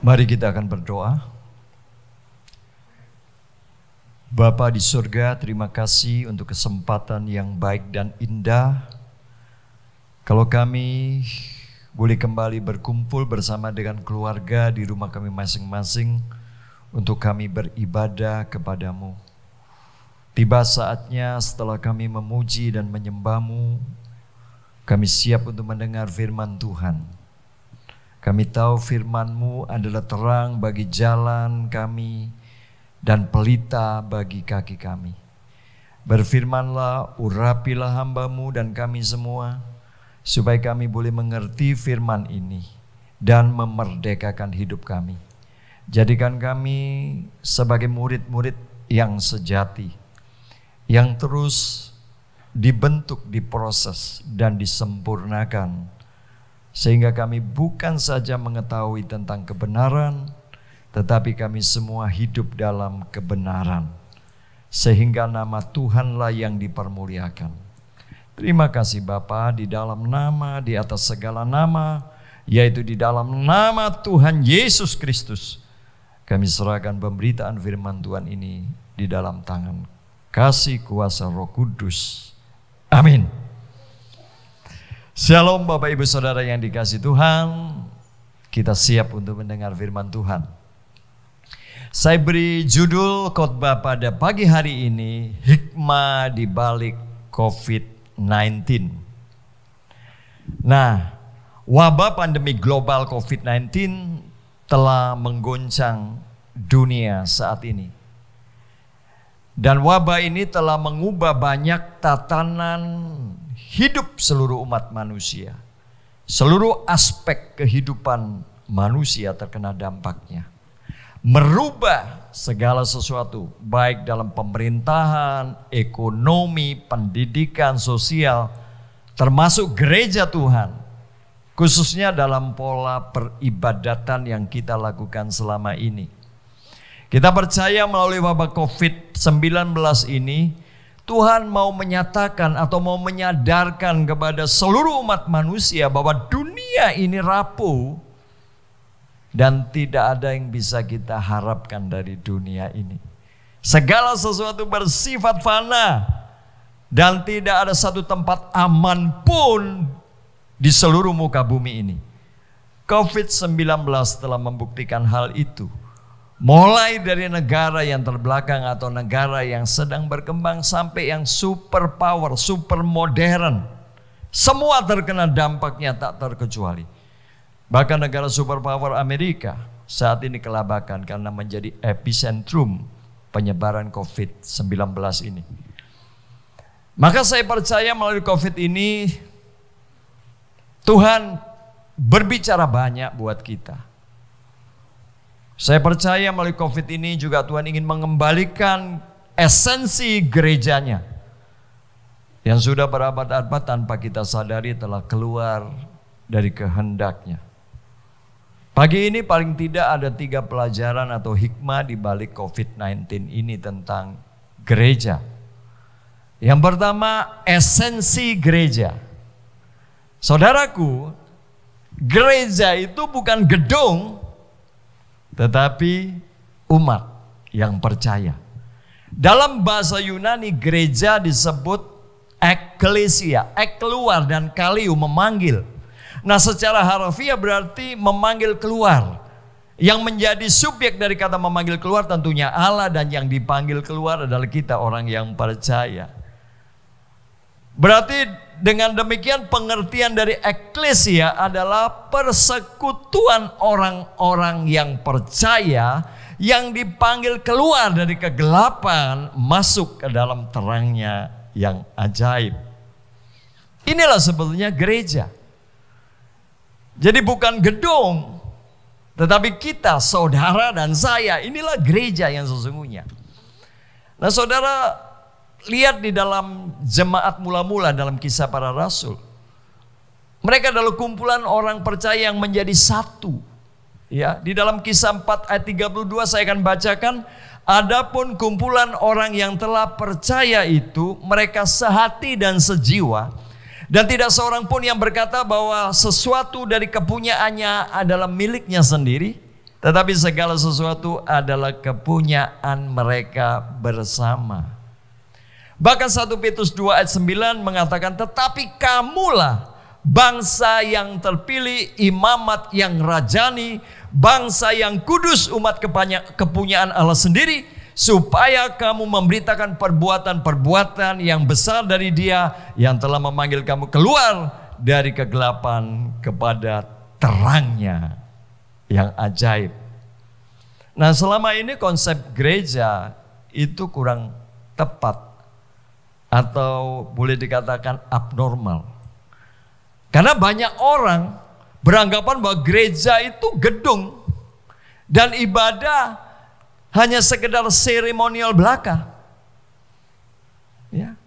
Mari kita akan berdoa. Bapa di surga, terima kasih untuk kesempatan yang baik dan indah. Kalau kami boleh kembali berkumpul bersama dengan keluarga di rumah kami masing-masing untuk kami beribadah kepadamu. Tiba saatnya setelah kami memuji dan menyembah-Mu, kami siap untuk mendengar firman Tuhan. Kami tahu firman-Mu adalah terang bagi jalan kami dan pelita bagi kaki kami. Berfirmanlah, urapilah hamba-Mu dan kami semua, supaya kami boleh mengerti firman ini dan memerdekakan hidup kami. Jadikan kami sebagai murid-murid yang sejati, yang terus dibentuk, diproses, dan disempurnakan, sehingga kami bukan saja mengetahui tentang kebenaran, tetapi kami semua hidup dalam kebenaran, sehingga nama Tuhanlah yang dipermuliakan. Terima kasih Bapa, di dalam nama, di atas segala nama, yaitu di dalam nama Tuhan Yesus Kristus, kami serahkan pemberitaan firman Tuhan ini di dalam tangan kasih kuasa Roh Kudus. Amin. Shalom Bapak Ibu Saudara yang dikasihi Tuhan. Kita siap untuk mendengar firman Tuhan. Saya beri judul khotbah pada pagi hari ini, hikmah di balik COVID-19. Nah, wabah pandemi global COVID-19 telah menggoncang dunia saat ini. Dan wabah ini telah mengubah banyak tatanan hidup seluruh umat manusia. Seluruh aspek kehidupan manusia terkena dampaknya. Merubah segala sesuatu, baik dalam pemerintahan, ekonomi, pendidikan, sosial, termasuk gereja Tuhan. Khususnya dalam pola peribadatan yang kita lakukan selama ini. Kita percaya melalui wabah COVID-19 ini, Tuhan mau menyatakan atau mau menyadarkan kepada seluruh umat manusia bahwa dunia ini rapuh dan tidak ada yang bisa kita harapkan dari dunia ini. Segala sesuatu bersifat fana dan tidak ada satu tempat aman pun di seluruh muka bumi ini. COVID-19 telah membuktikan hal itu. Mulai dari negara yang terbelakang atau negara yang sedang berkembang sampai yang super power, super modern. Semua terkena dampaknya tak terkecuali. Bahkan negara super power Amerika saat ini kelabakan karena menjadi epicentrum penyebaran COVID-19 ini. Maka saya percaya melalui COVID ini Tuhan berbicara banyak buat kita. Saya percaya melalui COVID ini juga Tuhan ingin mengembalikan esensi gerejanya yang sudah berabad-abad tanpa kita sadari telah keluar dari kehendaknya. Pagi ini paling tidak ada 3 pelajaran atau hikmah di balik COVID-19 ini tentang gereja. Yang pertama, esensi gereja. Saudaraku, gereja itu bukan gedung, tetapi umat yang percaya. Dalam bahasa Yunani gereja disebut eklesia, keluar, dan kaleo memanggil. Nah, secara harfiah berarti memanggil keluar. Yang menjadi subjek dari kata memanggil keluar tentunya Allah, dan yang dipanggil keluar adalah kita orang yang percaya. Berarti dengan demikian pengertian dari eklesia adalah persekutuan orang-orang yang percaya yang dipanggil keluar dari kegelapan masuk ke dalam terangnya yang ajaib. Inilah sebetulnya gereja. Jadi bukan gedung, tetapi kita, saudara dan saya, inilah gereja yang sesungguhnya. Nah saudara, lihat di dalam jemaat mula-mula dalam Kisah Para Rasul. Mereka adalah kumpulan orang percaya yang menjadi satu. Ya, di dalam Kisah 4 ayat 32 saya akan bacakan. Adapun kumpulan orang yang telah percaya itu, mereka sehati dan sejiwa. Dan tidak seorang pun yang berkata bahwa sesuatu dari kepunyaannya adalah miliknya sendiri. Tetapi segala sesuatu adalah kepunyaan mereka bersama. Bahkan 1 Petrus 2 ayat 9 mengatakan, tetapi kamulah bangsa yang terpilih, imamat yang rajani, bangsa yang kudus, umat kepunyaan Allah sendiri, supaya kamu memberitakan perbuatan-perbuatan yang besar dari Dia yang telah memanggil kamu keluar dari kegelapan kepada terangnya yang ajaib. Nah, selama ini konsep gereja itu kurang tepat atau boleh dikatakan abnormal. Karena banyak orang beranggapan bahwa gereja itu gedung dan ibadah hanya sekedar seremonial belaka. Ya.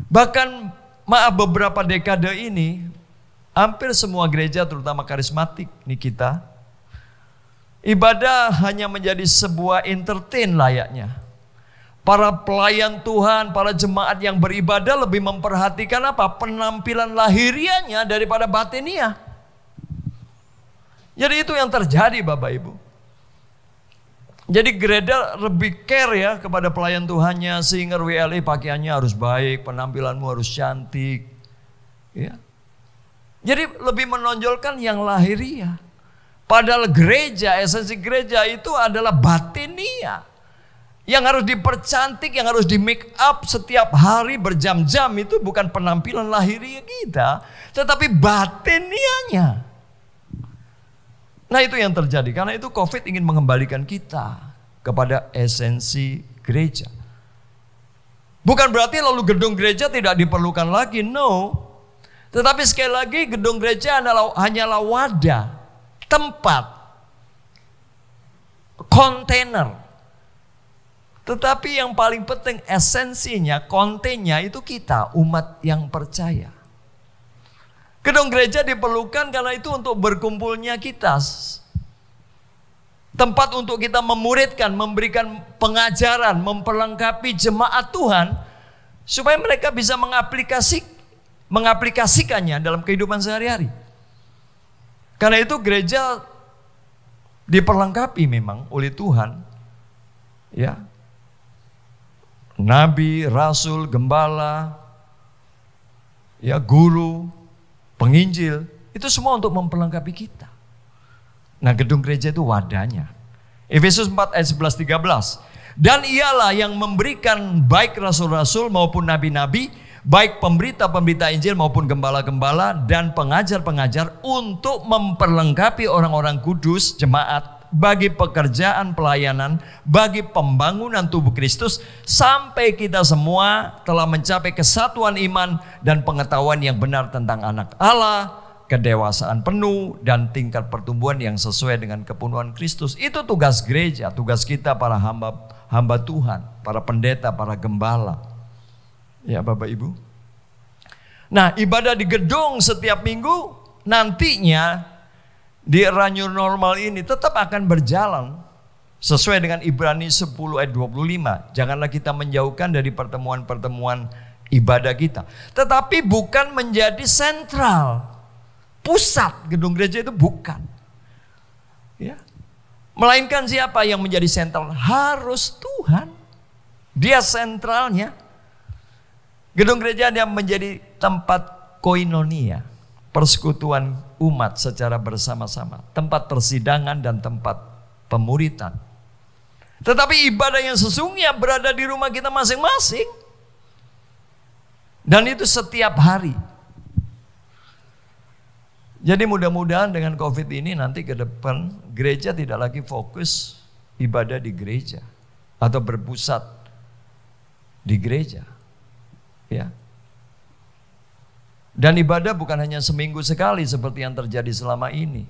Bahkan maaf, beberapa dekade ini hampir semua gereja terutama karismatik nih kita, ibadah hanya menjadi sebuah entertain layaknya. Para pelayan Tuhan, para jemaat yang beribadah lebih memperhatikan apa? Penampilan lahiriahnya daripada batiniah. Jadi itu yang terjadi Bapak Ibu. Jadi gereja lebih care ya kepada pelayan Tuhannya, singer WLE pakaiannya harus baik, penampilanmu harus cantik. Ya. Jadi lebih menonjolkan yang lahiriah. Padahal gereja, esensi gereja itu adalah batiniah. Yang harus dipercantik, yang harus di make up setiap hari berjam-jam itu bukan penampilan lahiriah kita, tetapi batiniahnya. Nah itu yang terjadi, karena itu COVID ingin mengembalikan kita kepada esensi gereja. Bukan berarti lalu gedung gereja tidak diperlukan lagi, no. Tetapi sekali lagi gedung gereja hanyalah wadah, tempat, kontainer. Tetapi yang paling penting esensinya, kontennya itu kita, umat yang percaya. Gedung gereja diperlukan karena itu untuk berkumpulnya kita. Tempat untuk kita memuridkan, memberikan pengajaran, memperlengkapi jemaat Tuhan. Supaya mereka bisa mengaplikasikannya dalam kehidupan sehari-hari. Karena itu gereja diperlengkapi memang oleh Tuhan. Ya. Nabi, rasul, gembala, ya guru, penginjil, itu semua untuk memperlengkapi kita. Nah, gedung gereja itu wadahnya. Efesus 4 ayat 11-13. Dan ialah yang memberikan baik rasul-rasul maupun nabi-nabi, baik pemberita-pemberita Injil maupun gembala-gembala dan pengajar-pengajar untuk memperlengkapi orang-orang kudus, jemaat, bagi pekerjaan pelayanan, bagi pembangunan tubuh Kristus, sampai kita semua telah mencapai kesatuan iman dan pengetahuan yang benar tentang anak Allah, kedewasaan penuh dan tingkat pertumbuhan yang sesuai dengan kepenuhan Kristus. Itu tugas gereja, tugas kita para hamba Tuhan, para pendeta, para gembala. Ya Bapak Ibu. Nah, ibadah di gedung setiap minggu nantinya di era new normal ini tetap akan berjalan sesuai dengan Ibrani 10 ayat 25. Janganlah kita menjauhkan dari pertemuan-pertemuan ibadah kita. Tetapi bukan menjadi sentral. Pusat gedung gereja itu bukan. Ya. Melainkan siapa yang menjadi sentral? Harus Tuhan. Dia sentralnya. Gedung gereja yang menjadi tempat koinonia, persekutuan umat secara bersama-sama, tempat persidangan dan tempat pemuritan. Tetapi ibadah yang sesungguhnya berada di rumah kita masing-masing. Dan itu setiap hari. Jadi mudah-mudahan dengan COVID ini nanti ke depan gereja tidak lagi fokus ibadah di gereja atau berpusat di gereja. Ya. Dan ibadah bukan hanya seminggu sekali seperti yang terjadi selama ini.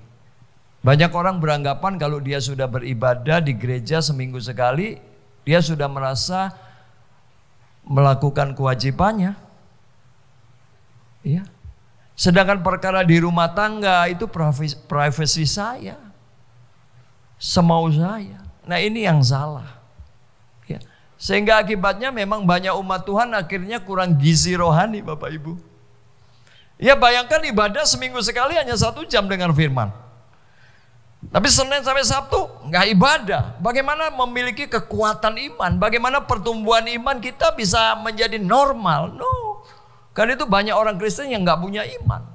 Banyak orang beranggapan kalau dia sudah beribadah di gereja seminggu sekali, dia sudah merasa melakukan kewajibannya. Ya. Sedangkan perkara di rumah tangga itu privasi saya, semau saya. Nah ini yang salah. Ya. Sehingga akibatnya memang banyak umat Tuhan akhirnya kurang gizi rohani Bapak Ibu. Ya bayangkan ibadah seminggu sekali hanya 1 jam dengan firman. Tapi Senin sampai Sabtu nggak ibadah. Bagaimana memiliki kekuatan iman? Bagaimana pertumbuhan iman kita bisa menjadi normal? No. Karena itu banyak orang Kristen yang nggak punya iman.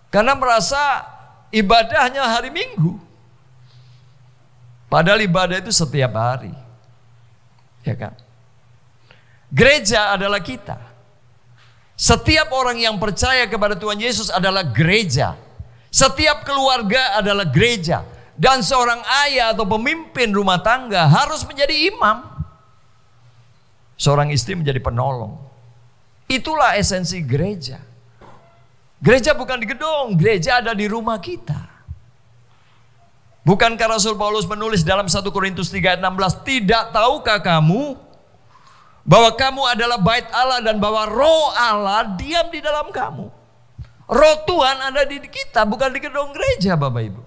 Karena merasa ibadah hanya hari Minggu. Padahal ibadah itu setiap hari. Ya kan? Gereja adalah kita. Setiap orang yang percaya kepada Tuhan Yesus adalah gereja. Setiap keluarga adalah gereja. Dan seorang ayah atau pemimpin rumah tangga harus menjadi imam. Seorang istri menjadi penolong. Itulah esensi gereja. Gereja bukan di gedung, gereja ada di rumah kita. Bukankah Rasul Paulus menulis dalam 1 Korintus 3 ayat 16, tidak tahukah kamu bahwa kamu adalah bait Allah dan bahwa roh Allah diam di dalam kamu. Roh Tuhan ada di kita, bukan di gedung gereja, Bapak Ibu.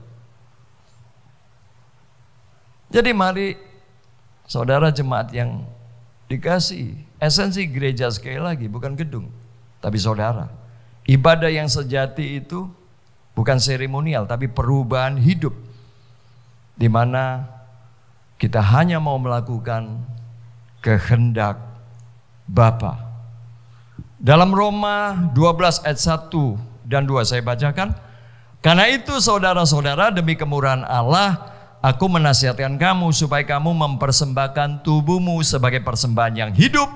Jadi mari saudara jemaat yang dikasih, esensi gereja sekali lagi bukan gedung, tapi saudara. Ibadah yang sejati itu bukan seremonial, tapi perubahan hidup. Di mana kita hanya mau melakukan kehendak Bapa. Dalam Roma 12 ayat 1 dan 2 saya bacakan. Karena itu saudara-saudara, demi kemurahan Allah, aku menasihatkan kamu supaya kamu mempersembahkan tubuhmu sebagai persembahan yang hidup,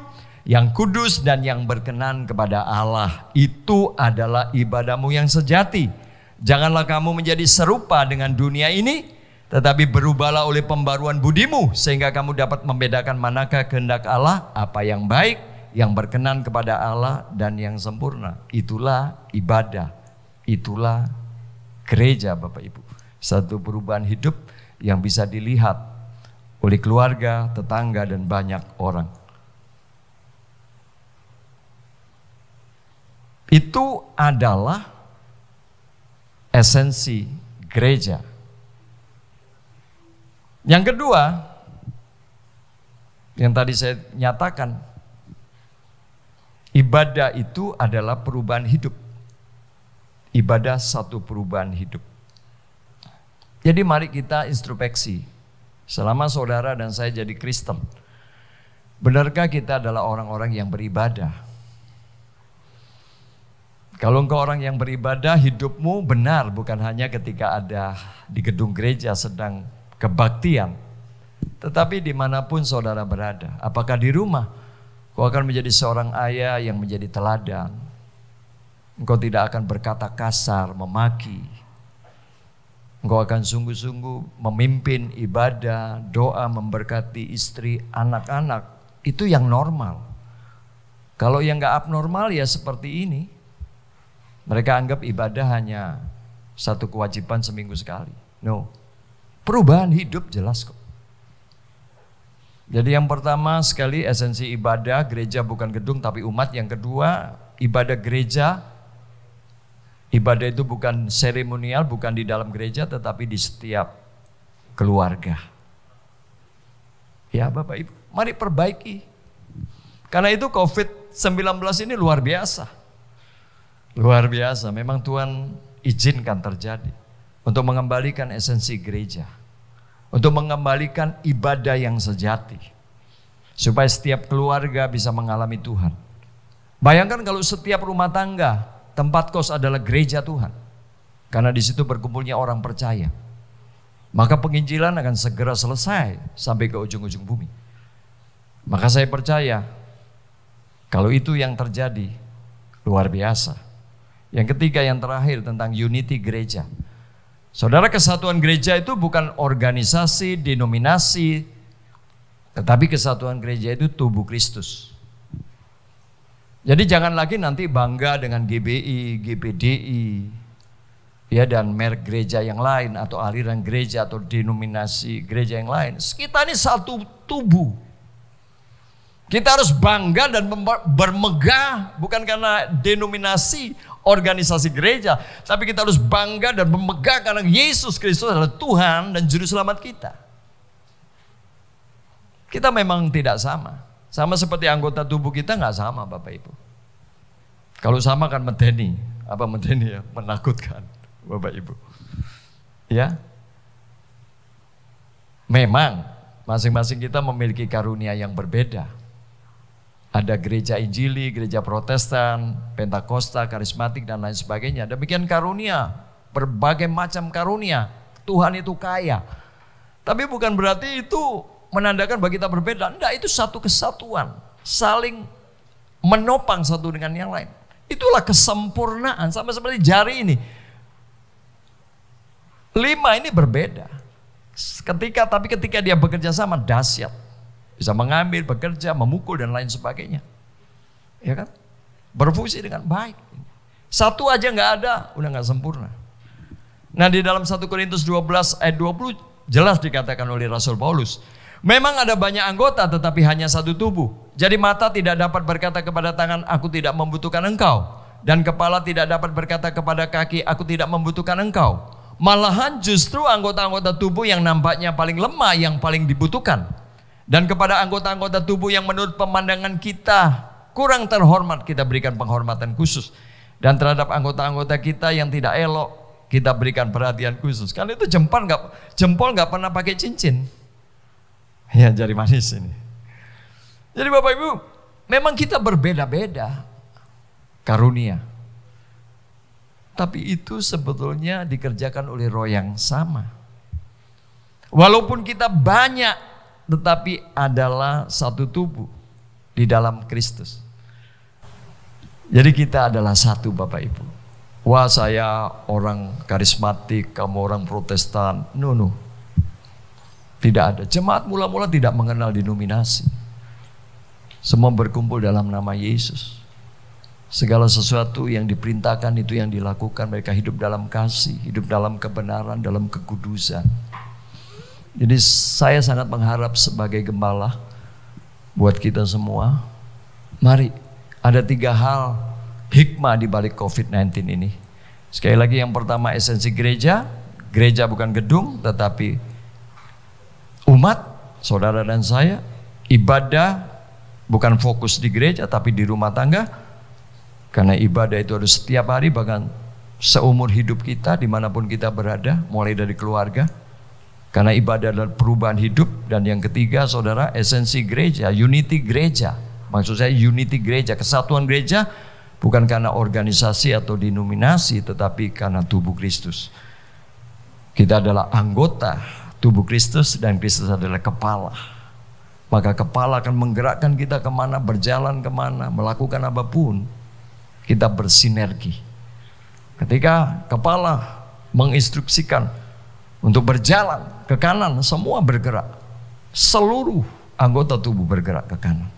yang kudus dan yang berkenan kepada Allah. Itu adalah ibadahmu yang sejati. Janganlah kamu menjadi serupa dengan dunia ini, tetapi berubahlah oleh pembaruan budimu, sehingga kamu dapat membedakan manakah kehendak Allah, apa yang baik, yang berkenan kepada Allah, dan yang sempurna. Itulah ibadah, itulah gereja, Bapak Ibu. Satu perubahan hidup yang bisa dilihat oleh keluarga, tetangga, dan banyak orang. Itu adalah esensi gereja. Yang kedua, yang tadi saya nyatakan, ibadah itu adalah perubahan hidup. Ibadah satu perubahan hidup. Jadi mari kita introspeksi. Selama saudara dan saya jadi Kristen, benarkah kita adalah orang-orang yang beribadah? Kalau engkau orang yang beribadah, hidupmu benar, bukan hanya ketika ada di gedung gereja sedang kebaktian, tetapi dimanapun saudara berada. Apakah di rumah, kau akan menjadi seorang ayah yang menjadi teladan. Engkau tidak akan berkata kasar, memaki. Engkau akan sungguh-sungguh memimpin ibadah, doa, memberkati istri, anak-anak. Itu yang normal. Kalau yang gak abnormal ya seperti ini. Mereka anggap ibadah hanya satu kewajiban seminggu sekali. No. Perubahan hidup jelas kok. Jadi yang pertama sekali esensi ibadah, gereja bukan gedung tapi umat. Yang kedua, ibadah gereja. Ibadah itu bukan seremonial, bukan di dalam gereja tetapi di setiap keluarga. Ya Bapak Ibu, mari perbaiki. Karena itu COVID-19 ini luar biasa. Luar biasa, memang Tuhan izinkan terjadi. Untuk mengembalikan esensi gereja. Untuk mengembalikan ibadah yang sejati. Supaya setiap keluarga bisa mengalami Tuhan. Bayangkan kalau setiap rumah tangga, tempat kos adalah gereja Tuhan. Karena di situ berkumpulnya orang percaya. Maka penginjilan akan segera selesai sampai ke ujung-ujung bumi. Maka saya percaya, kalau itu yang terjadi, luar biasa. Yang ketiga, yang terakhir tentang unity gereja. Saudara, kesatuan gereja itu bukan organisasi, denominasi, tetapi kesatuan gereja itu tubuh Kristus. Jadi jangan lagi nanti bangga dengan GBI, GPDI, ya, dan merek gereja yang lain, atau aliran gereja, atau denominasi gereja yang lain. Kita ini satu tubuh. Kita harus bangga dan bermegah, bukan karena denominasi, organisasi gereja, tapi kita harus bangga dan bermegah karena Yesus Kristus adalah Tuhan dan Juru Selamat kita. Kita memang tidak sama. Sama seperti anggota tubuh kita nggak sama, Bapak Ibu. Kalau sama kan medeni. Apa medeni ya? Menakutkan, Bapak Ibu. Ya. Memang masing-masing kita memiliki karunia yang berbeda. Ada gereja Injili, gereja Protestan, Pentakosta, karismatik dan lain sebagainya. Demikian karunia, berbagai macam karunia. Tuhan itu kaya. Tapi bukan berarti itu menandakan bahwa kita berbeda. Enggak, itu satu kesatuan. Saling menopang satu dengan yang lain. Itulah kesempurnaan. Sama seperti jari ini. 5 ini berbeda. Tapi ketika dia bekerja sama dahsyat. Bisa mengambil, bekerja, memukul dan lain sebagainya. Ya kan? Berfungsi dengan baik. Satu aja nggak ada, udah nggak sempurna. Nah, di dalam 1 Korintus 12 ayat 20 jelas dikatakan oleh Rasul Paulus, memang ada banyak anggota tetapi hanya satu tubuh. Jadi mata tidak dapat berkata kepada tangan, aku tidak membutuhkan engkau. Dan kepala tidak dapat berkata kepada kaki, aku tidak membutuhkan engkau. Malahan justru anggota-anggota tubuh yang nampaknya paling lemah yang paling dibutuhkan. Dan kepada anggota-anggota tubuh yang menurut pemandangan kita kurang terhormat, kita berikan penghormatan khusus. Dan terhadap anggota-anggota kita yang tidak elok, kita berikan perhatian khusus. Karena itu jempol nggak pernah pakai cincin. Ya, jari manis ini. Jadi Bapak Ibu, memang kita berbeda-beda karunia. Tapi itu sebetulnya dikerjakan oleh roh yang sama. Walaupun kita banyak, tetapi adalah satu tubuh di dalam Kristus. Jadi kita adalah satu Bapak Ibu. Wah, saya orang karismatik, kamu orang Protestan. No. Tidak ada. Jemaat mula-mula tidak mengenal denominasi. Semua berkumpul dalam nama Yesus. Segala sesuatu yang diperintahkan itu yang dilakukan. Mereka hidup dalam kasih, hidup dalam kebenaran, dalam kekudusan. Jadi saya sangat mengharap sebagai gembala buat kita semua, mari ada 3 hal hikmah di balik COVID-19 ini. Sekali lagi, yang pertama esensi gereja. Gereja bukan gedung tetapi umat, saudara dan saya. Ibadah bukan fokus di gereja tapi di rumah tangga. Karena ibadah itu harus setiap hari, bahkan seumur hidup kita dimanapun kita berada, mulai dari keluarga. Karena ibadah adalah perubahan hidup. Dan yang ketiga saudara, esensi gereja, unity gereja. Maksud saya unity gereja, kesatuan gereja bukan karena organisasi atau denominasi, tetapi karena tubuh Kristus. Kita adalah anggota tubuh Kristus dan Kristus adalah kepala. Maka kepala akan menggerakkan kita kemana, berjalan kemana, melakukan apapun. Kita bersinergi. Ketika kepala menginstruksikan untuk berjalan ke kanan, semua bergerak. Seluruh anggota tubuh bergerak ke kanan.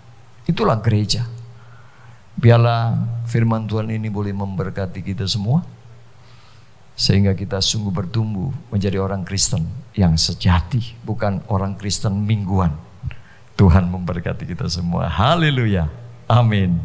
Itulah gereja. Biarlah firman Tuhan ini boleh memberkati kita semua, sehingga kita sungguh bertumbuh menjadi orang Kristen yang sejati, bukan orang Kristen mingguan. Tuhan memberkati kita semua. Haleluya. Amin.